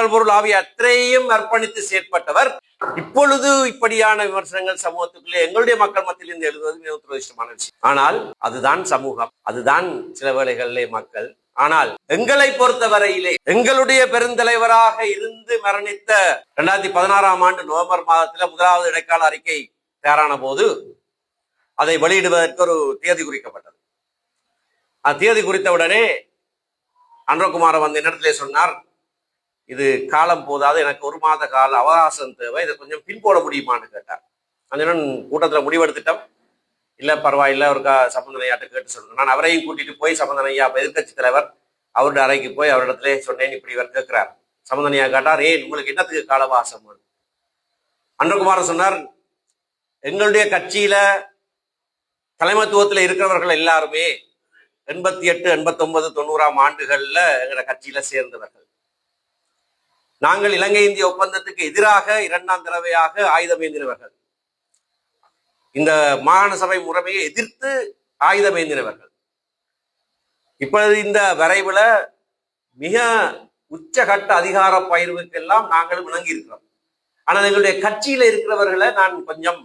உடல் பொருள் ஆவி அத்தனையும் அர்ப்பணித்து செயற்பட்டவர். இப்பொழுது இப்படியான விமர்சனங்கள் சமூகத்துக்குள்ளே எங்களுடைய மக்கள் மத்தியில் இருந்து எழுதுவது மிக துரதிஷ்டமான விஷயம். ஆனால் அதுதான் சமூகம், அதுதான் சில வேளைகளிலே மக்கள். ஆனால் எங்களை பொறுத்தவரையிலே எங்களுடைய பெருந்தலைவராக இருந்து மரணித்த 2016ஆம் ஆண்டு நவம்பர் மாதத்தில் முதலாவது இடைக்கால அறிக்கை தயாரான போது அதை வெளியிடுவதற்கு ஒரு தேதி குறிக்கப்பட்டது. தேதி குறித்தவுடனே அன்றகுமார வந்து என்னிடத்திலே சொன்னார், இது காலம் போதாது, எனக்கு 1 மாத கால அவகாசம் தேவை, இதை கொஞ்சம் பின்போட முடியுமான்னு கேட்டார். அந்த கூட்டத்தில் முடிவெடுத்துட்டோம். இல்லை பரவாயில்லை, ஒரு சம்பந்தனையாட்ட கேட்டு சொல்றேன். நான் அவரையும் கூட்டிட்டு போய் சம்பந்தனையா எதிர்கட்சி தலைவர் அவருடைய அறைக்கு போய் அவரிடத்துல சொன்னேன், இப்படி இவர் கேட்கிறார். சம்பந்தனையா கேட்டார், ஏன் உங்களுக்கு என்னத்துக்கு கால அவகாசம்? அன்றகுமாரன் சொன்னார், எங்களுடைய கட்சியில தலைமைத்துவத்தில் இருக்கிறவர்கள் எல்லாருமே 88, 89, 90ஆம் ஆண்டுகள்ல எங்களோட கட்சியில சேர்ந்தவர்கள். நாங்கள் இலங்கை இந்திய ஒப்பந்தத்துக்கு எதிராக 2ஆம் தடவையாக ஆயுதம் ஏந்தினவர்கள். இந்த மாகாண சபை முறைமையை எதிர்த்து ஆயுதம் ஏந்தினவர்கள். இப்பொழுது இந்த வரைவுல மிக உச்சகட்ட அதிகார பயிர்வுக்கெல்லாம் நாங்களும் இணங்கி இருக்கிறோம். ஆனால் எங்களுடைய கட்சியில இருக்கிறவர்களை நான் கொஞ்சம்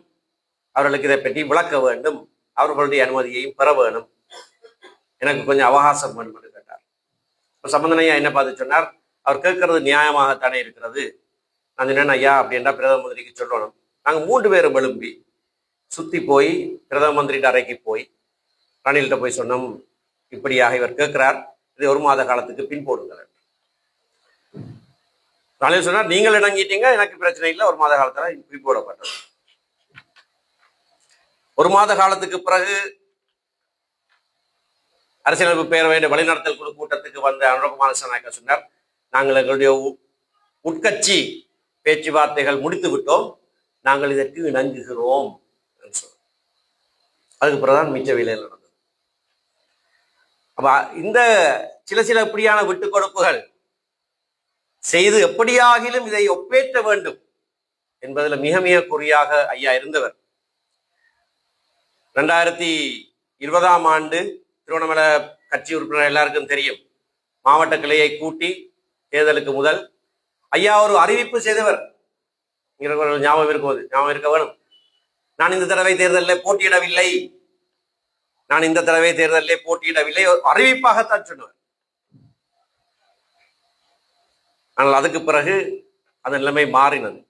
அவர்களுக்கு இதை பற்றி விளக்க வேண்டும், அவர்களுடைய அனுமதியையும் பெற வேணும், எனக்கு கொஞ்சம் அவகாசம் வேண்டும் என்று கேட்டார். சம்பந்தனையா என்ன பார்த்து சொன்னார், அவர் கேட்கறது நியாயமாகத்தானே இருக்கிறது. நான் என்ன ஐயா அப்படின்னா பிரதம மந்திரிக்கு சொல்லணும். நாங்கள் 3 பேரும் எழும்பி சுத்தி போய் பிரதம மந்திரிட்ட அறைக்கு போய் ரணில்கிட்ட போய் சொன்னோம், இப்படியாக இவர் கேட்கிறார், இதை 1 மாத காலத்துக்கு பின் போடுங்கள். ரணில் சொன்னார், நீங்கள் இணங்கிட்டீங்க, எனக்கு பிரச்சனை இல்லை, 1 மாத காலத்துல பின் போடப்பட்டது. 1 மாத காலத்துக்கு பிறகு அரசியலமைப்பு பேரவையுடைய வழிநடத்தல் குழு கூட்டத்துக்கு வந்த அனுரகுமார திசாநாயக்க சொன்னார், நாங்கள் எங்களுடைய உட்கட்சி பேச்சுவார்த்தைகள் முடித்து விட்டோம், நாங்கள் இதற்கு இணங்குகிறோம். அதுக்கு பிறகுதான் மிச்ச வேலையில் நடந்தது. அப்ப இந்த சில இப்படியான விட்டுக் கொடுப்புகள் செய்து எப்படியாகிலும் இதை ஒப்பேற்ற வேண்டும் என்பதில் மிக மிக குறியாக ஐயா இருந்தவர். 2020ஆம் ஆண்டு திருவண்ணாமலை கட்சி உறுப்பினர் எல்லாருக்கும் தெரியும், மாவட்ட கிளையை கூட்டி தேர்தலுக்கு முதல் ஐயா ஒரு அறிவிப்பு செய்தவர். ஞாபகம் இருக்க வேணும். நான் இந்த தடவை தேர்தலில் போட்டியிடவில்லை, நான் இந்த தடவை தேர்தலில் போட்டியிடவில்லை, அறிவிப்பாகத்தான் சொன்னவர். ஆனால் அதுக்கு பிறகு அந்த நிலைமை மாறினது.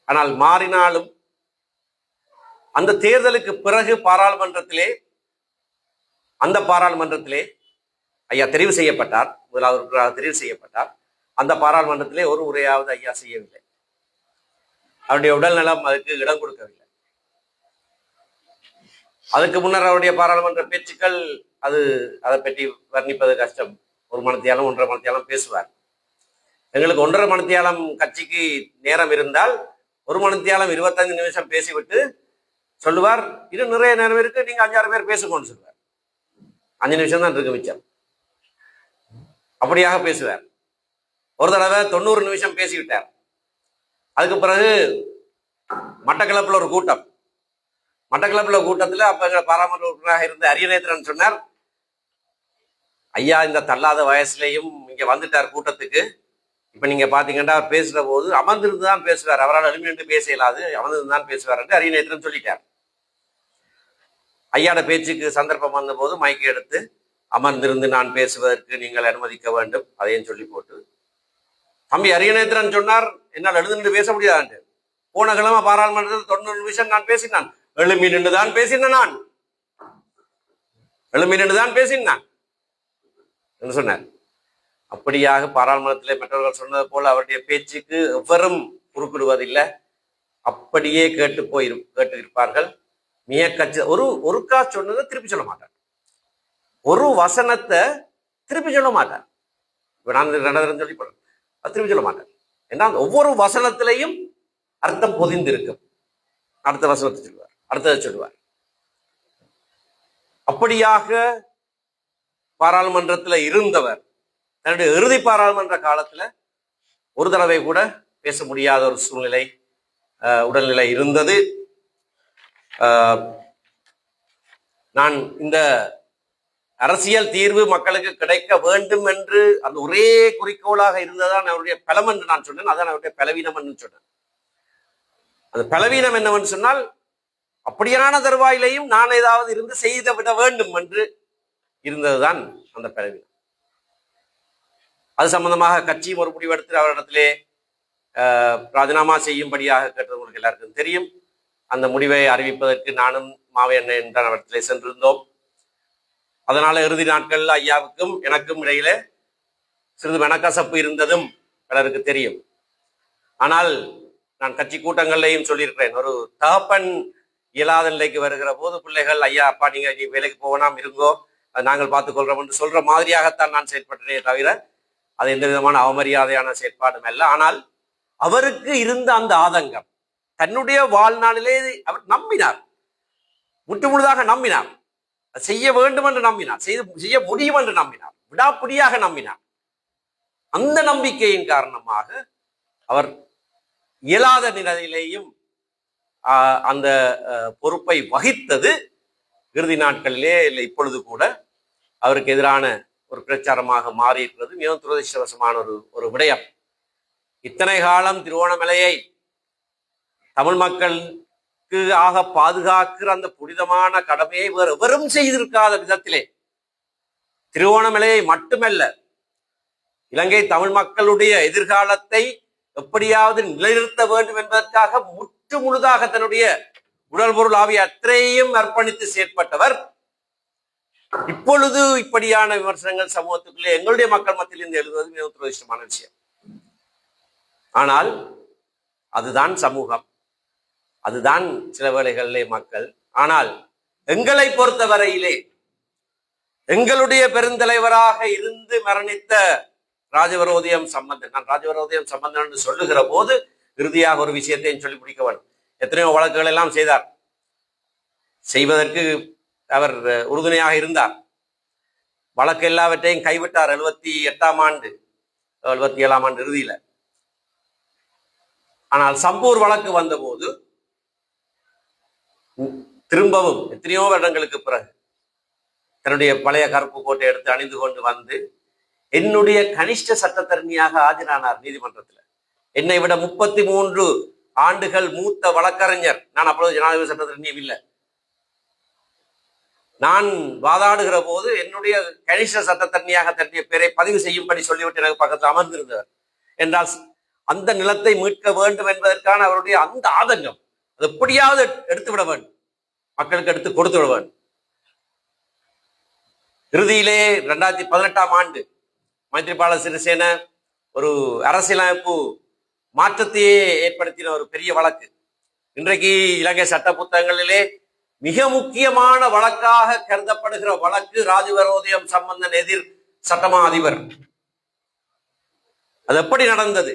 ஆனால் மாறினாலும் அந்த தேர்தலுக்கு பிறகு அந்த பாராளுமன்றத்திலே ஐயா தெரிவு செய்யப்பட்டார், முதலாவது தெரிவு செய்யப்பட்டார். அந்த பாராளுமன்றத்திலே ஒரு உரையாவது ஐயா செய்யவில்லை. அவருடைய உடல்நலம் அதுக்கு இடம் கொடுக்கவில்லை. அதுக்கு முன்னர் அவருடைய பாராளுமன்ற பேச்சுக்கள் அதை பற்றி வர்ணிப்பது கஷ்டம். 1 மணித்தியாலம் 1.5 மணித்தியாலம் பேசுவார். எங்களுக்கு 1.5 மணித்தியாலம் கட்சிக்கு நேரம் இருந்தால் 1 மணித்தியாலம் 25 நிமிஷம் பேசிவிட்டு சொல்லுவார், இன்னும் நிறைய நேரம் இருக்கு, நீங்க 5-6 பேர் பேசுங்கன்னு சொல்லுவார். 5 நிமிஷம் தான் இருக்கு மிச்சம். அப்படியாக பேசுவார். ஒரு தடவை 90 நிமிஷம் பேசிவிட்டார். அதுக்கு பிறகு மட்டக்களப்புல ஒரு கூட்டம். கூட்டத்துல அப்ப எங்க பாராளுமன்ற உறுப்பினராக இருந்த அரியநேத்திரன் சொன்னார், ஐயா இந்த தள்ளாத வயசுலையும் இங்க வந்துட்டார் கூட்டத்துக்கு. இப்ப நீங்க பாத்தீங்கன்னா பேசுற போது அமர்ந்திருந்து தான் பேசுவார், அவரால் எழுமிட்டு பேச இயலாது, அமர்ந்திருந்து தான் பேசுவார் என்று அரியநேத்திரன் சொல்லிட்டார். ஐயாட பேச்சுக்கு சந்தர்ப்பம் வந்த போது மைக்கை எடுத்து அமர்ந்திருந்து நான் பேசுவதற்கு நீங்கள் அனுமதிக்க வேண்டும் அதையும் சொல்லி போட்டு, தம்பி அரியநேத்திரன் சொன்னார், என்னால் எழுந்து பேச முடியாது. போன கிழமை பாராளுமன்றத்தில் 90 நிமிஷம் நான் பேசினான், எழுமி நின்றுதான் பேசினான் என்று சொன்னார். அப்படியாக பாராளுமன்றத்திலே மற்றவர்கள் சொன்னது போல அவருடைய பேச்சுக்கு எவரும் குறுக்கிடுவதில்லை, அப்படியே கேட்டு இருப்பார்கள். மிக கட்சி ஒருக்கா சொன்னதை திருப்பி சொல்ல மாட்டார், ஒரு வசனத்தை திருப்பி சொல்ல மாட்டார். நான் 2 சொல்லி போடுறேன், அது திருப்பி சொல்ல மாட்டார். ஏன்னா ஒவ்வொரு வசனத்திலையும் அர்த்தம் பொதிந்திருக்கும். அடுத்த வசனத்தை சொல்லுவார், அடுத்ததை சொல்லுவார். அப்படியாக பாராளுமன்றத்தில் இருந்தவர் தன்னுடைய இறுதி பாராளுமன்ற காலத்துல ஒரு தடவை கூட பேச முடியாத ஒரு சூழ்நிலை, உடல்நிலை இருந்தது. நான் இந்த அரசியல் தீர்வு மக்களுக்கு கிடைக்க வேண்டும் என்று அந்த ஒரே குறிக்கோளாக இருந்ததான் அவருடைய பலம் என்று நான் சொன்னேன். அதான் அவருடைய பலவீனம் என்று சொன்னேன். அந்த பலவீனம் என்னவென்று சொன்னால், அப்படியான தருவாயிலையும் நான் ஏதாவது இருந்து செய்து விட வேண்டும் என்று இருந்ததுதான் அந்த பலவீனம். அது சம்பந்தமாக கட்சியும் ஒரு முடிவெடுத்து அவரிடத்திலே ராஜினாமா செய்யும்படியாக கேட்டது உங்களுக்கு எல்லாருக்கும் தெரியும். அந்த முடிவை அறிவிப்பதற்கு நானும் மாவையண்ணன் என்ற இடத்திலே சென்றிருந்தோம். அதனால இறுதி நாட்கள் ஐயாவுக்கும் எனக்கும் இடையில சிறிது மனக்கசப்பு இருந்ததும் பலருக்கு தெரியும். ஆனால் நான் கட்சி கூட்டங்கள்லையும் சொல்லியிருக்கிறேன், ஒரு தகப்பன் இயலாத நிலைக்கு வருகிற போது பிள்ளைகள் ஐயா அப்பா நீங்க வேலைக்கு போகலாம் இருங்கோ, அது நாங்கள் பார்த்துக்கொள்றோம் என்று சொல்ற மாதிரியாகத்தான் நான் செயற்பட்டனே தவிர அது எந்த விதமான அவமரியாதையான செயற்பாடும் அல்ல. ஆனால் அவருக்கு இருந்த அந்த ஆதங்கம் தன்னுடைய வாழ்நாளிலே அவர் நம்பினார், முற்றுமுழுதாக நம்பினார், செய்ய வேண்டும் என்று நம்பினார், செய்ய முடியும் என்று நம்பினார், விடாப்பிடியாக நம்பினார். அந்த நம்பிக்கையின் காரணமாக அவர் இயலாத நிலையிலேயும் அந்த பொறுப்பை வகித்தது இறுதி நாட்களிலே இல்லை இப்பொழுது கூட அவருக்கு எதிரான ஒரு பிரச்சாரமாக மாறி இருக்கிறது. மிகவும் துரதிருஷ்டவசமான ஒரு விடயம். இத்தனை காலம் திருவோணமலையை தமிழ் மக்களுக்கு ஆக பாதுகாக்கிற அந்த புனிதமான கடமையை வேறு எவரும் செய்திருக்காத விதத்திலே திருவோணமலையை மட்டுமல்ல, இலங்கை தமிழ் மக்களுடைய எதிர்காலத்தை எப்படியாவது நிலைநிறுத்த வேண்டும் என்பதற்காக முற்று முழுதாக தன்னுடைய உடல் பொருள் ஆகிய அத்தனையும் அர்ப்பணித்து செயற்பட்டவர் இப்பொழுது இப்படியான விமர்சனங்கள் சமூகத்துக்குள்ளே எங்களுடைய மக்கள் மத்தியில் இருந்து எழுதுவது மிகவும் துரதிருஷ்டமான விஷயம். ஆனால் அதுதான் சமூகம், அதுதான் சில வேளைகளிலே மக்கள். ஆனால் எங்களை பொறுத்தவரையிலே எங்களுடைய பெருந்தலைவராக இருந்து மரணித்த ராஜவரோதயம் சம்பந்தன், நான் ராஜவரோதயம் சம்பந்தன் என்று சொல்லுகிற போது இறுதியாக ஒரு விஷயத்தையும் சொல்லி முடிக்க வேண்டும். எத்தனையோ வழக்குகள் எல்லாம் செய்தார், செய்வதற்கு அவர் உறுதுணையாக இருந்தார். வழக்கு எல்லாவற்றையும் கைவிட்டார் 78ஆம் ஆண்டு 77ஆம் ஆண்டு இறுதியில. ஆனால் சம்பூர் வழக்கு வந்தபோது திரும்பவும் எத்தனையோ வருடங்களுக்கு பிறகு தன்னுடைய பழைய கருப்பு கோட்டை எடுத்து அணிந்து கொண்டு வந்து என்னுடைய கனிஷ்ட சட்டத்தரணியாக ஆஜரானார் நீதிமன்றத்தில். என்னை விட 33 ஆண்டுகள் மூத்த வழக்கறிஞர். நான் அப்பொழுது ஜனாதிபதி சட்டத்தரணியும் இல்லை. நான் வாதாடுகிற போது என்னுடைய கனிஷ்ட சட்டத்தரணியாக தன்னுடைய பேரை பதிவு செய்யும்படி சொல்லிவிட்டு எனக்கு பக்கத்தில் அமர்ந்திருந்தவர் என்றால் அந்த நிலத்தை மீட்க வேண்டும் என்பதற்கான அவருடைய அந்த ஆதங்கம், அது எப்படியாவது எடுத்து விட வேண்டும், மக்களுக்கு எடுத்து கொடுத்து விட வேண்டும். இறுதியிலே 2018ஆம் ஆண்டு மைத்ரிபால சிறிசேன ஒரு அரசியலமைப்பு மாற்றத்தையே ஏற்படுத்தின ஒரு பெரிய வழக்கு. இன்றைக்கு இலங்கை சட்ட புத்தகங்களிலே மிக முக்கியமான வழக்காக கருதப்படுகிற வழக்கு ராஜவரோதயம் சம்பந்தன் எதிர் சட்டமா அதிபர். அது எப்படி நடந்தது?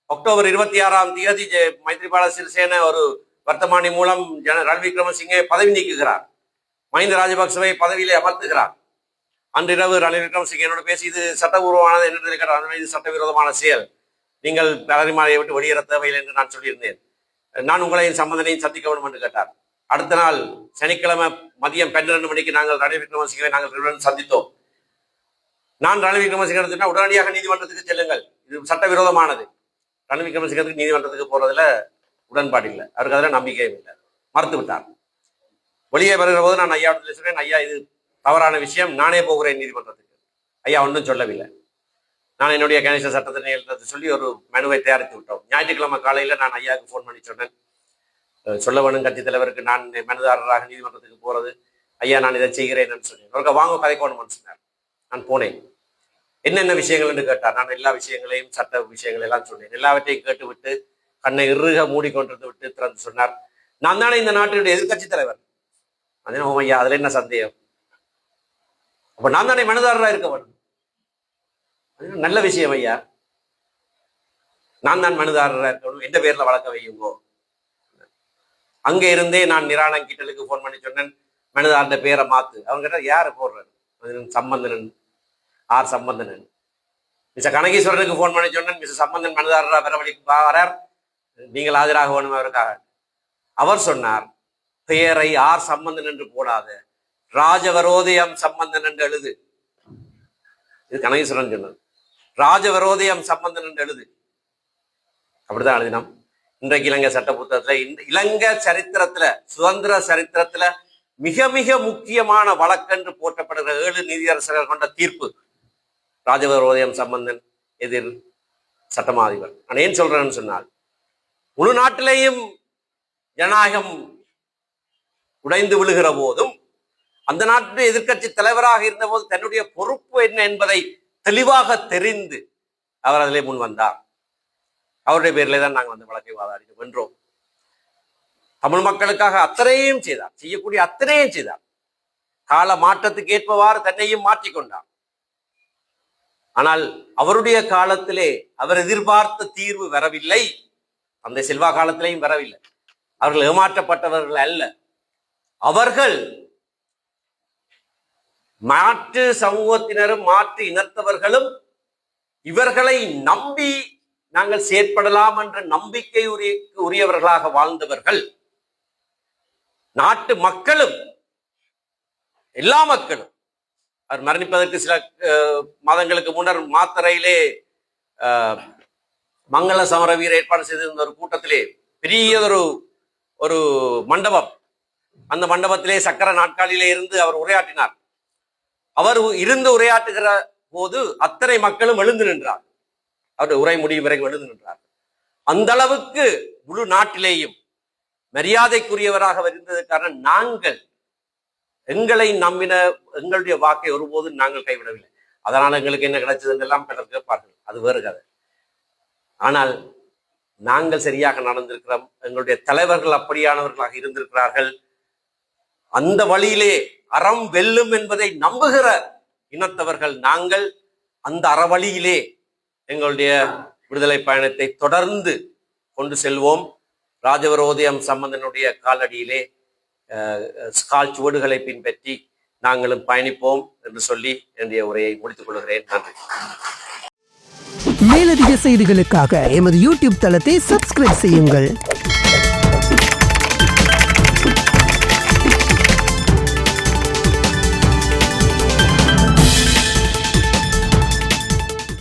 அக்டோபர் 26ஆம் தேதி மைத்ரிபால சிறிசேன ஒரு வர்த்தமானி மூலம் ரணில் விக்ரமசிங்கே பதவி நீக்குகிறார், மஹிந்த ராஜபக்சவை பதவியிலே அமர்த்துகிறார். அன்றிரவு ரணில் விக்ரமசிங்கே என்னோட பேசி இது சட்டபூர்வமானது என்று இது சட்டவிரோதமான செயல், நீங்கள் பலரிமாலையை விட்டு வெளியேற தேவையில்லை என்று நான் சொல்லியிருந்தேன். நான் உங்களையும் சம்பந்தனையும் சந்திக்க வேண்டும் என்று கேட்டார். அடுத்த நாள் சனிக்கிழமை மதியம் 12 மணிக்கு நாங்கள் ரணில் விக்ரமசிங்கவை நாங்கள் சந்தித்தோம். நான் ரணில் விக்ரமசிங்க உடனடியாக நீதிமன்றத்துக்கு செல்லுங்கள், இது சட்டவிரோதமானது. ரணில் விக்ரமசிங்கத்துக்கு நீதிமன்றத்துக்கு போறதுல உடன்பாடு இல்லை, அவருக்கு அதில் நம்பிக்கையும் இல்லை, மறுத்து விட்டார். வெளியே வருகிற போது நான் ஐயாவிடத்தில் சொல்றேன், ஐயா இது தவறான விஷயம், நானே போகிறேன் நீதிமன்றத்துக்கு. ஐயா ஒன்றும் சொல்லவில்லை. நான் என்னுடைய கணேச சட்டத்தினை சொல்லி ஒரு மனுவை தயாரித்து விட்டோம். ஞாயிற்றுக்கிழமை காலையில நான் ஐயாவுக்கு ஃபோன் பண்ணி சொன்னேன், சொல்ல வேணும் கட்சி தலைவருக்கு நான் மனுதாரராக நீதிமன்றத்துக்கு போறது, ஐயா நான் இதை செய்கிறேன்னு சொன்னேன். அவருக்கு வாங்க கதைக்கணும்னு சொன்னார். நான் போனேன். என்னென்ன விஷயங்கள் என்று கேட்டார். நான் எல்லா விஷயங்களையும் சட்ட விஷயங்கள் எல்லாம் சொன்னேன். எல்லாவற்றையும் கேட்டு விட்டு கண்ணை இறுக மூடிக்கொண்டிருந்து விட்டு திறந்து சொன்னார், நான் தானே இந்த நாட்டினுடைய எதிர்கட்சி தலைவர். அதே ஐயா அதுல என்ன சந்தேகம், அப்ப நான் தானே மனுதாரராக இருக்க வேண்டும். நல்ல விஷயம் ஐயா, நான் தான் மனுதாரராக இருக்கணும், எந்த பேர்ல வழக்க வையுங்கோ. அங்கே இருந்தே நான் நிரானங்கீட்டலுக்கு போன் பண்ணி சொன்னேன், மனுதாரன் பேரை மாத்து. அவங்க கிட்ட யாரு போடுறாரு, சம்பந்தனன், ஆர் சம்பந்தனன். மிஸ்டர் கனகீஸ்வரனுக்கு போன் பண்ணி சொன்னேன், மிஸ்டர் சம்பந்தன் மனுதாரரா வரவழிக்கு வரார், நீங்கள் ஆஜராக வேணும் அவருக்காக. அவர் சொன்னார், பெயரை ஆர் சம்பந்தன் என்று போடாத, ராஜவரோதயம் சம்பந்தன் என்று எழுது. இது கனகேஸ்வரன் சொன்னது. ராஜவரோதயம் சம்பந்தன் என்று எழுது. அப்படிதான் எழுதினோம். இன்றைக்கு இலங்கை சட்ட புத்தகத்துல, இலங்கை சரித்திரத்துல, சுதந்திர சரித்திரத்துல மிக மிக முக்கியமான வழக்கென்று போற்றப்படுகிற 7 நீதியரசர்கள் கொண்ட தீர்ப்பு ராஜவரோதயம் சம்பந்தன் எதிர் சட்டமா அதிபர். நான் ஏன் சொல்றேன்னு சொன்னால், முழு நாட்டிலேயும் ஜனநாயகம் உடைந்து விழுகிற போதும் அந்த நாட்டுடைய எதிர்க்கட்சி தலைவராக இருந்த போது தன்னுடைய பொறுப்பு என்ன என்பதை தெளிவாக தெரிந்து அவர் அதிலே முன் வந்தார். அவருடைய பேரிலே தான் நாங்கள் அந்த வழக்கை வாதாடி வென்றோம். தமிழ் மக்களுக்காக அத்தனையும் செய்தார், செய்யக்கூடிய அத்தனையும் செய்தார். கால மாற்றத்துக்கு ஏற்பவாறு தன்னையும் மாற்றிக்கொண்டார். ஆனால் அவருடைய காலத்திலே அவர் எதிர்பார்த்த தீர்வு வரவில்லை. அந்த செல்வா காலத்திலேயும் வரவில்லை. அவர்கள் ஏமாற்றப்பட்டவர்கள் அல்ல. அவர்கள் மாற்று சமூகத்தினரும் மாற்று இனத்தவர்களும் இவர்களை நம்பி நாங்கள் செயற்படலாம் என்ற நம்பிக்கை உரியவர்களாக வாழ்ந்தவர்கள். நாட்டு மக்களும், எல்லா மக்களும், அவர் மரணிப்பதற்கு சில மாதங்களுக்கு முன்னர் மாத்தறையிலே மங்கள சமர வீர ஏற்பாடு செய்திருந்த ஒரு கூட்டத்திலே பெரியதொரு ஒரு மண்டபம், அந்த மண்டபத்திலே சக்கர நாட்காலிலே இருந்து அவர் உரையாற்றினார். அவர் இருந்து உரையாற்றுகிற போது அத்தனை மக்களும் எழுந்து நின்றார். அவருடைய உரை முடியும் வரைக்கும் எழுந்து நின்றார். அந்த அளவுக்கு முழு நாட்டிலேயும் மரியாதைக்குரியவராக இருந்ததற்கான நாங்கள் எங்களை நம்பின எங்களுடைய வாக்கை ஒருபோதும் நாங்கள் கைவிடவில்லை. அதனால எங்களுக்கு என்ன கிடைச்சது எல்லாம் பிறர் கேட்பார்கள், அது வேறு கதை. ஆனால் நாங்கள் சரியாக நடந்திருக்கிறோம். எங்களுடைய தலைவர்கள் அப்படியானவர்களாக இருந்திருக்கிறார்கள். அந்த வழியிலே அறம் வெல்லும் என்பதை நம்புகிற இனத்தவர்கள் நாங்கள். அந்த அறவழியிலே எங்களுடைய விடுதலை பயணத்தை தொடர்ந்து கொண்டு செல்வோம். ராஜவரோதயம் சம்பந்தனுடைய காலடியிலே கால் சுவடுகளை பின்பற்றி நாங்களும் பயணிப்போம் என்று சொல்லி என்னுடைய உரையை முடித்துக் கொள்கிறேன். நன்றி. மேலதிக செய்திகளுக்காக எமது யூடியூப் தளத்தை சப்ஸ்கிரைப் செய்யுங்கள்.